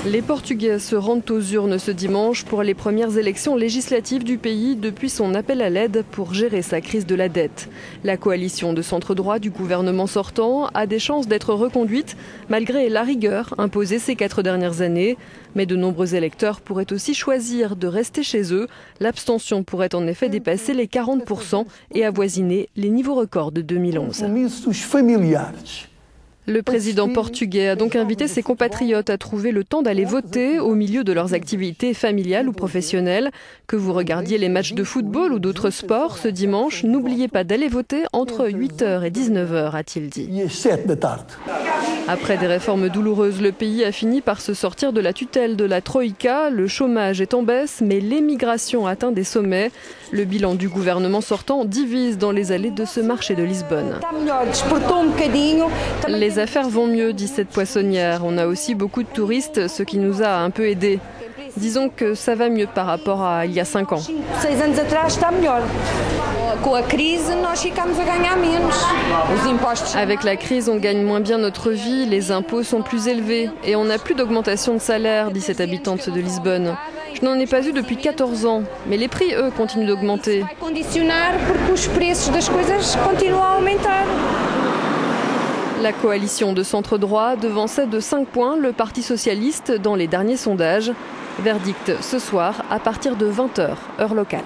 Les Portugais se rendent aux urnes ce dimanche pour les premières élections législatives du pays depuis son appel à l'aide pour gérer sa crise de la dette. La coalition de centre-droit du gouvernement sortant a des chances d'être reconduite malgré la rigueur imposée ces 4 dernières années. Mais de nombreux électeurs pourraient aussi choisir de rester chez eux. L'abstention pourrait en effet dépasser les 40% et avoisiner les niveaux records de 2011. Le président portugais a donc invité ses compatriotes à trouver le temps d'aller voter au milieu de leurs activités familiales ou professionnelles. Que vous regardiez les matchs de football ou d'autres sports ce dimanche, n'oubliez pas d'aller voter entre 8h et 19h, a-t-il dit. Après des réformes douloureuses, le pays a fini par se sortir de la tutelle de la Troïka. Le chômage est en baisse, mais l'émigration atteint des sommets. Le bilan du gouvernement sortant divise dans les allées de ce marché de Lisbonne. Les affaires vont mieux, dit cette poissonnière. On a aussi beaucoup de touristes, ce qui nous a un peu aidés. Disons que ça va mieux par rapport à il y a 5 ans. Avec la crise, on gagne moins bien notre vie, les impôts sont plus élevés et on n'a plus d'augmentation de salaire, dit cette habitante de Lisbonne. Je n'en ai pas eu depuis 14 ans, mais les prix, eux, continuent d'augmenter. La coalition de centre-droit devançait de 5 points le Parti socialiste dans les derniers sondages. Verdict ce soir à partir de 20h, heure locale.